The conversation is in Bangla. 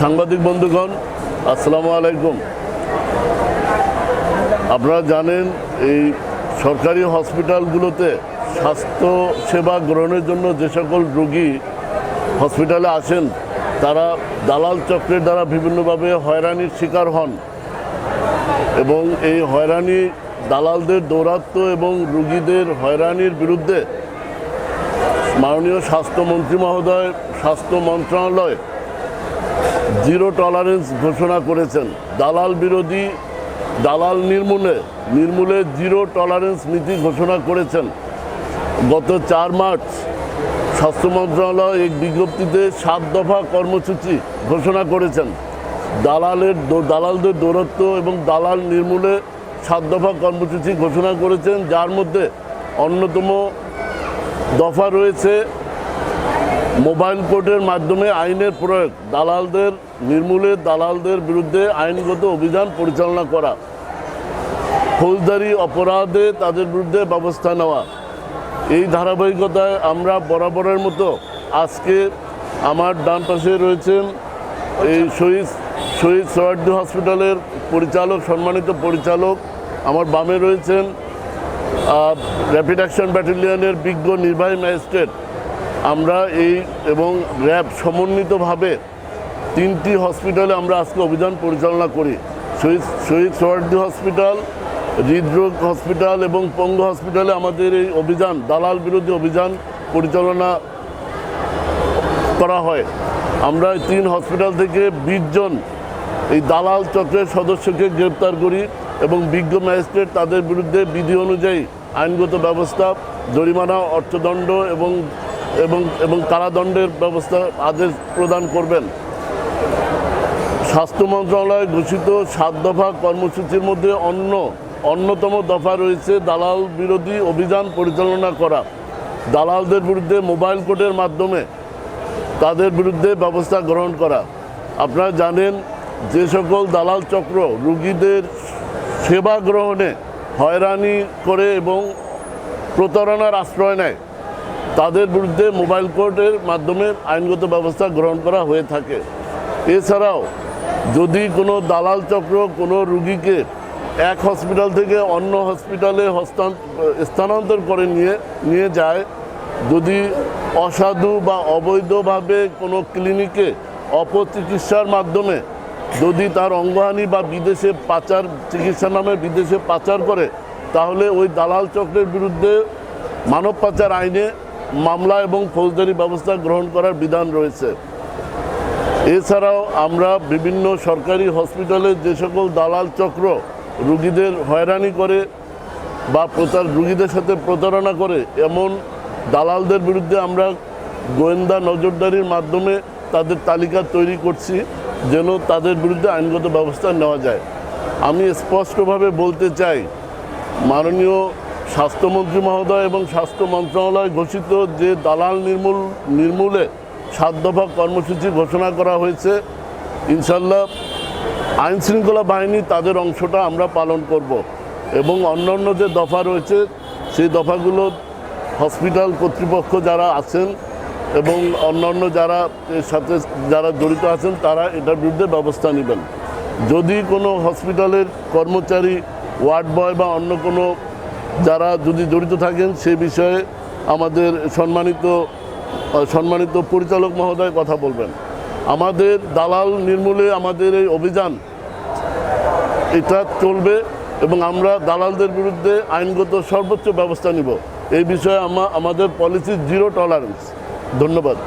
সাংবাদিক বন্ধুগণ, আসসালামু আলাইকুম। আপনারা জানেন এই সরকারি হসপিটালগুলোতে স্বাস্থ্য সেবা গ্রহণের জন্য যে সকল রোগী হসপিটালে আসেন তারা দালাল চক্রের দ্বারা বিভিন্নভাবে হয়রানির শিকার হন এবং এই হয়রানি দালালদের দৌরাত্ম্য এবং রোগীদের হয়রানির বিরুদ্ধে মাননীয় স্বাস্থ্যমন্ত্রী মহোদয়, স্বাস্থ্য মন্ত্রণালয় জিরো টলারেন্স ঘোষণা করেছেন। দালাল বিরোধী, দালাল নির্মূলে জিরো টলারেন্স নীতি ঘোষণা করেছেন। গত 4 মার্চ স্বাস্থ্য মন্ত্রণালয় এক বিজ্ঞপ্তিতে 7 দফা কর্মসূচি ঘোষণা করেছেন। দালালদের দৌরাত্ম্য এবং দালাল নির্মূলে 7 দফা কর্মসূচি ঘোষণা করেছেন, যার মধ্যে অন্যতম দফা রয়েছে মোবাইল কোর্টের মাধ্যমে আইনের প্রয়োগ, দালালদের নির্মূলে দালালদের বিরুদ্ধে আইনগত অভিযান পরিচালনা করা, ফৌজদারি অপরাধে তাদের বিরুদ্ধে ব্যবস্থা নেওয়া। এই ধারাবাহিকতায় আমরা বরাবরের মতো আজকে আমার ডান পাশে রয়েছেন এই শহীদ সোহরাওয়ার্দী হসপিটালের পরিচালক, সম্মানিত পরিচালক, আমার বামে রয়েছেন র্যাপিড অ্যাকশন ব্যাটালিয়নের বিজ্ঞ নির্বাহী ম্যাজিস্ট্রেট। আমরা এই এবং র্যাব সমন্বিতভাবে 3টি হসপিটালে আমরা আজকে অভিযান পরিচালনা করি। শহীদ সোহরাওয়ার্দী হসপিটাল, হৃদরোগ হসপিটাল এবং পঙ্গু হসপিটালে আমাদের এই অভিযান, দালাল বিরোধী অভিযান পরিচালনা করা হয়। আমরা 3 হসপিটাল থেকে 20 জন এই দালাল চক্রের সদস্যকে গ্রেপ্তার করি এবং বিজ্ঞ ম্যাজিস্ট্রেট তাদের বিরুদ্ধে বিধি অনুযায়ী আইনগত ব্যবস্থা, জরিমানা, অর্থদণ্ড এবং কারাদণ্ডের ব্যবস্থা আদেশ প্রদান করবেন। স্বাস্থ্য মন্ত্রণালয় ঘোষিত 7 দফা কর্মসূচির মধ্যে অন্যতম দফা রয়েছে দালাল বিরোধী অভিযান পরিচালনা করা, দালালদের বিরুদ্ধে মোবাইল কোর্টের মাধ্যমে তাদের বিরুদ্ধে ব্যবস্থা গ্রহণ করা। আপনারা জানেন যে সকল দালাল চক্র রোগীদের সেবা গ্রহণে হয়রানি করে এবং প্রতারণার আশ্রয় নেয়, তাদের বিরুদ্ধে মোবাইল কোর্টের মাধ্যমে আইনগত ব্যবস্থা গ্রহণ করা হয়ে থাকে। এছাড়াও যদি কোনো দালাল চক্র কোনো রোগীকে এক হসপিটাল থেকে অন্য হসপিটালে স্থানান্তর করে নিয়ে যায়, যদি অসাধু বা অবৈধভাবে কোনো ক্লিনিকে অপচিকিৎসার মাধ্যমে যদি তার অঙ্গহানি বা বিদেশে পাচার, চিকিৎসার নামে বিদেশে পাচার করে, তাহলে ওই দালাল চক্রের বিরুদ্ধে মানব পাচার আইনে মামলা এবং ফৌজদারি ব্যবস্থা গ্রহণ করার বিধান রয়েছে। এছাড়াও আমরা বিভিন্ন সরকারি হসপিটালে যে সকল দালাল চক্র রোগীদের হয়রানি করে বা রোগীদের সাথে প্রতারণা করে, এমন দালালদের বিরুদ্ধে আমরা গোয়েন্দা নজরদারির মাধ্যমে তাদের তালিকা তৈরি করছি, যেন তাদের বিরুদ্ধে আইনগত ব্যবস্থা নেওয়া যায়। আমি স্পষ্টভাবে বলতে চাই, মাননীয় স্বাস্থ্যমন্ত্রী মহোদয় এবং স্বাস্থ্য মন্ত্রণালয় ঘোষিত যে দালাল নির্মূলে 7 দফা কর্মসূচি ঘোষণা করা হয়েছে, ইনশাল্লাহ আইনশৃঙ্খলা বাহিনী তাদের অংশটা আমরা পালন করব এবং অন্যান্য যে দফা রয়েছে সেই দফাগুলো হসপিটাল কর্তৃপক্ষ যারা আছেন এবং অন্যান্য যারা এর সাথে যারা জড়িত আছেন তারা এটার বিরুদ্ধে ব্যবস্থা নেবেন। যদি কোনো হসপিটালের কর্মচারী, ওয়ার্ড বয় বা অন্য কোনো যারা যদি জড়িত থাকেন সেই বিষয়ে আমাদের সম্মানিত পরিচালক মহোদয় কথা বলবেন। আমাদের দালাল নির্মূলে আমাদের এই অভিযান এটা চলবে এবং আমরা দালালদের বিরুদ্ধে আইনগত সর্বোচ্চ ব্যবস্থা নিব। এই বিষয়ে আমাদের পলিসি জিরো টলারেন্স। ধন্যবাদ।